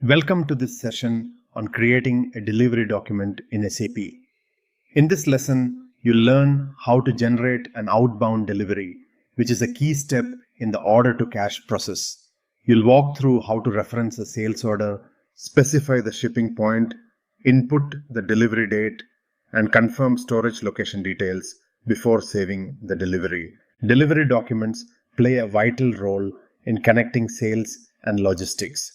Welcome to this session on creating a delivery document in SAP. In this lesson, you'll learn how to generate an outbound delivery, which is a key step in the order to cash process. You'll walk through how to reference a sales order, specify the shipping point, input the delivery date, and confirm storage location details before saving the delivery. Delivery documents play a vital role in connecting sales and logistics.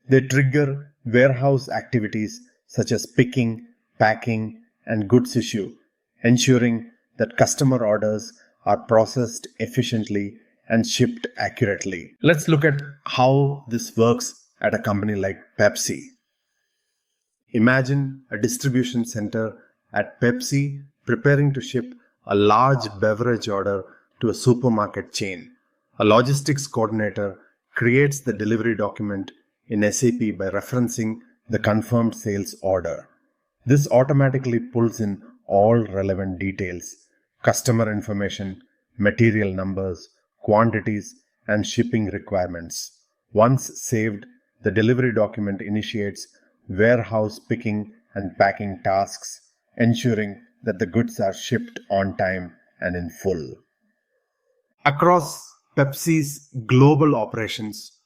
They trigger warehouse activities such as picking, packing, and goods issue, ensuring that customer orders are processed efficiently and shipped accurately. Let's look at how this works at a company like Pepsi. Imagine a distribution center at Pepsi preparing to ship a large beverage order to a supermarket chain. A logistics coordinator creates the delivery document in SAP by referencing the confirmed sales order. This automatically pulls in all relevant details, customer information, material numbers, quantities, and shipping requirements. Once saved, the delivery document initiates warehouse picking and packing tasks, ensuring that the goods are shipped on time and in full. Across Pepsi's global operations,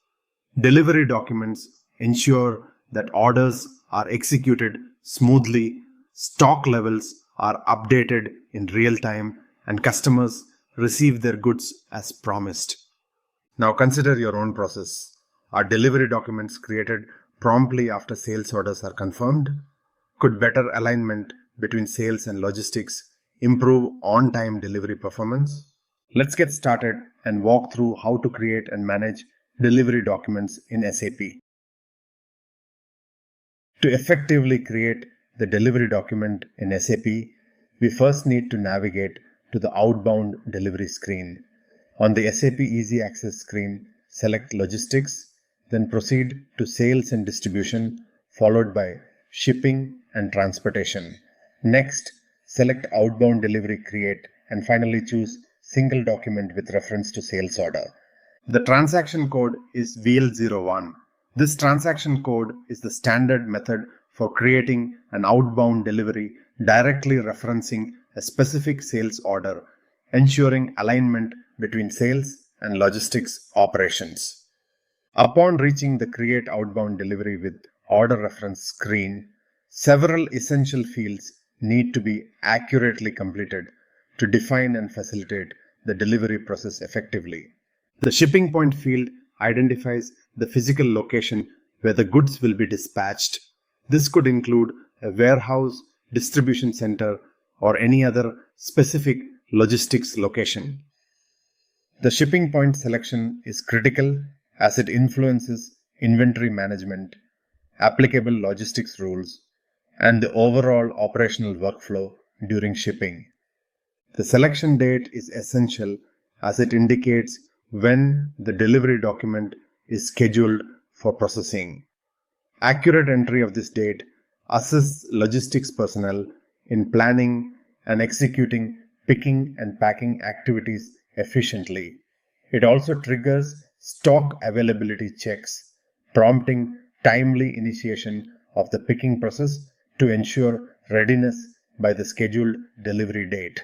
delivery documents ensure that orders are executed smoothly, stock levels are updated in real time, and customers receive their goods as promised. Now consider your own process. Are delivery documents created promptly after sales orders are confirmed? Could better alignment between sales and logistics improve on-time delivery performance? Let's get started and walk through how to create and manage delivery documents in SAP. To effectively create the delivery document in SAP, we first need to navigate to the Outbound Delivery screen. On the SAP Easy Access screen, select Logistics, then proceed to Sales and Distribution, followed by Shipping and Transportation. Next, select Outbound Delivery Create, and finally choose Single Document with reference to sales order. The transaction code is VL01. This transaction code is the standard method for creating an outbound delivery directly referencing a specific sales order, ensuring alignment between sales and logistics operations. Upon reaching the Create Outbound Delivery with Order Reference screen, several essential fields need to be accurately completed to define and facilitate the delivery process effectively. The shipping point field identifies the physical location where the goods will be dispatched. This could include a warehouse, distribution center, or any other specific logistics location. The shipping point selection is critical as it influences inventory management, applicable logistics rules, and the overall operational workflow during shipping. The selection date is essential as it indicates when the delivery document is scheduled for processing. Accurate entry of this date assists logistics personnel in planning and executing picking and packing activities efficiently. It also triggers stock availability checks, prompting timely initiation of the picking process to ensure readiness by the scheduled delivery date.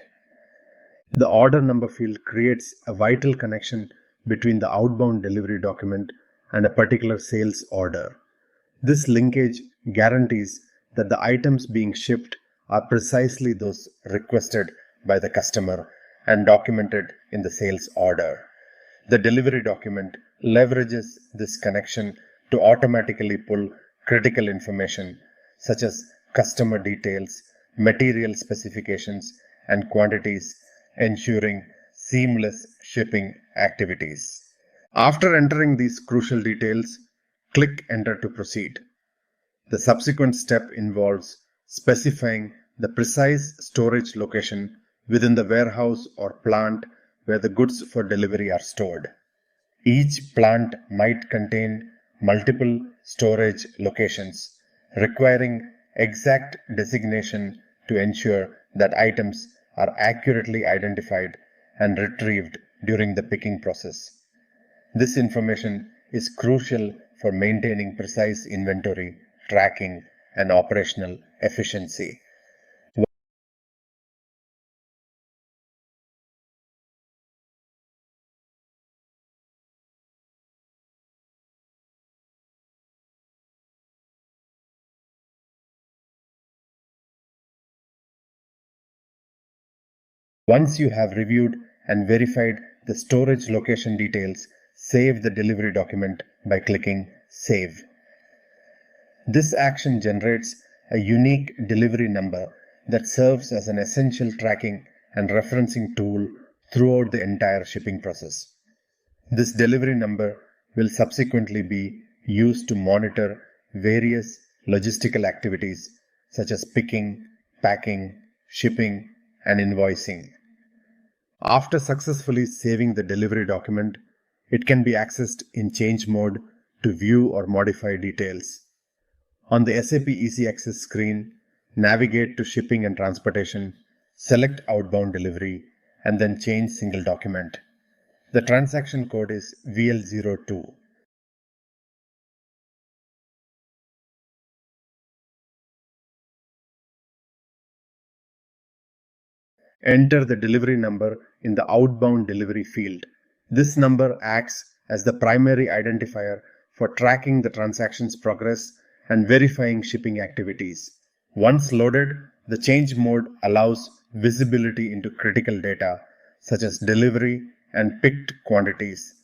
The order number field creates a vital connection between the outbound delivery document and a particular sales order. This linkage guarantees that the items being shipped are precisely those requested by the customer and documented in the sales order. The delivery document leverages this connection to automatically pull critical information such as customer details, material specifications, and quantities, ensuring seamless shipping activities. After entering these crucial details, click Enter to proceed. The subsequent step involves specifying the precise storage location within the warehouse or plant where the goods for delivery are stored. Each plant might contain multiple storage locations, requiring exact designation to ensure that items are accurately identified and retrieved during the picking process. This information is crucial for maintaining precise inventory, tracking, and operational efficiency. Once you have reviewed and verified the storage location details, save the delivery document by clicking Save. This action generates a unique delivery number that serves as an essential tracking and referencing tool throughout the entire shipping process. This delivery number will subsequently be used to monitor various logistical activities such as picking, packing, shipping, and invoicing. After successfully saving the delivery document, it can be accessed in change mode to view or modify details. On the SAP Easy Access screen, navigate to Shipping and Transportation, select Outbound Delivery, and then change single document. The transaction code is VL02. Enter the delivery number in the Outbound Delivery field. This number acts as the primary identifier for tracking the transaction's progress and verifying shipping activities. Once loaded, the change mode allows visibility into critical data such as delivery and picked quantities.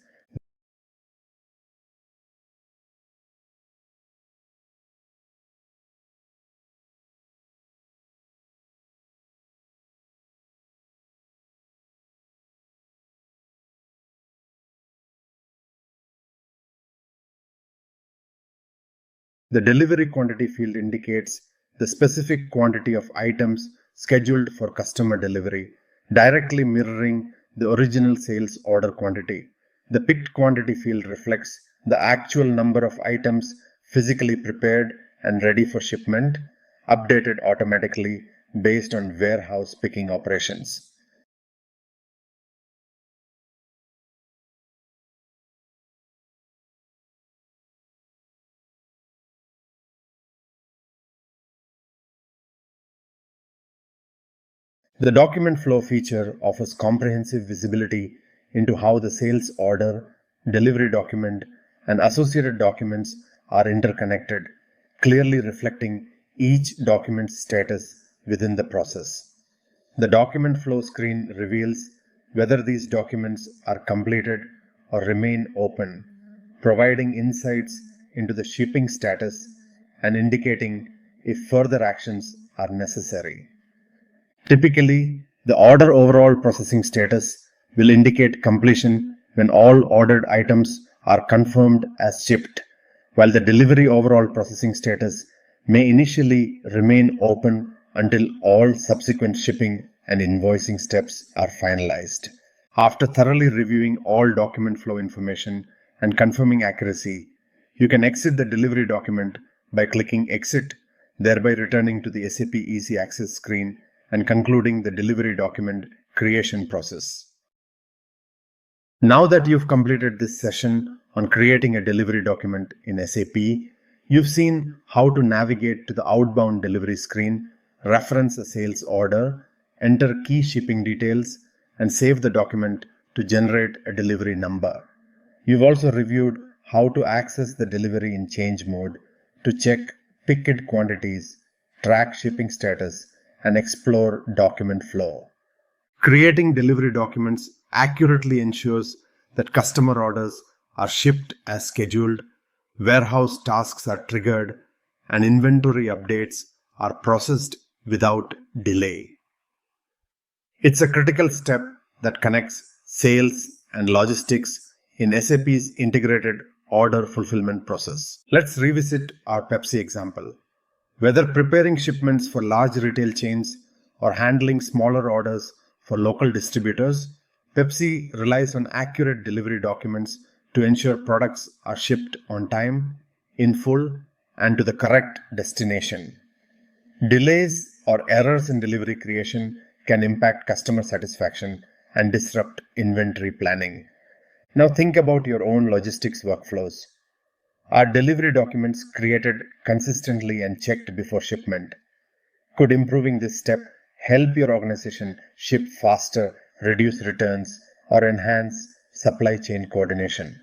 The delivery quantity field indicates the specific quantity of items scheduled for customer delivery, directly mirroring the original sales order quantity. The picked quantity field reflects the actual number of items physically prepared and ready for shipment, updated automatically based on warehouse picking operations. The document flow feature offers comprehensive visibility into how the sales order, delivery document, and associated documents are interconnected, clearly reflecting each document's status within the process. The document flow screen reveals whether these documents are completed or remain open, providing insights into the shipping status and indicating if further actions are necessary. Typically, the order overall processing status will indicate completion when all ordered items are confirmed as shipped, while the delivery overall processing status may initially remain open until all subsequent shipping and invoicing steps are finalized. After thoroughly reviewing all document flow information and confirming accuracy, you can exit the delivery document by clicking Exit, thereby returning to the SAP Easy Access screen and concluding the delivery document creation process. Now that you've completed this session on creating a delivery document in SAP, you've seen how to navigate to the outbound delivery screen, reference a sales order, enter key shipping details, and save the document to generate a delivery number. You've also reviewed how to access the delivery in change mode to check picked quantities, track shipping status, and explore document flow. Creating delivery documents accurately ensures that customer orders are shipped as scheduled, warehouse tasks are triggered, and inventory updates are processed without delay. It's a critical step that connects sales and logistics in SAP's integrated order fulfillment process. Let's revisit our Pepsi example. Whether preparing shipments for large retail chains or handling smaller orders for local distributors, Pepsi relies on accurate delivery documents to ensure products are shipped on time, in full, and to the correct destination. Delays or errors in delivery creation can impact customer satisfaction and disrupt inventory planning. Now think about your own logistics workflows. Are delivery documents created consistently and checked before shipment? Could improving this step help your organization ship faster, reduce returns, or enhance supply chain coordination?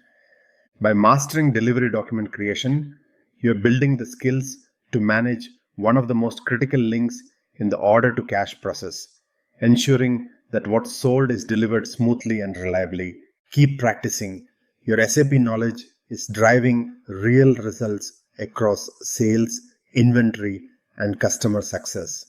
By mastering delivery document creation, you're building the skills to manage one of the most critical links in the order to cash process, ensuring that what's sold is delivered smoothly and reliably. Keep practicing. Your SAP knowledge is driving real results across sales, inventory, and customer success.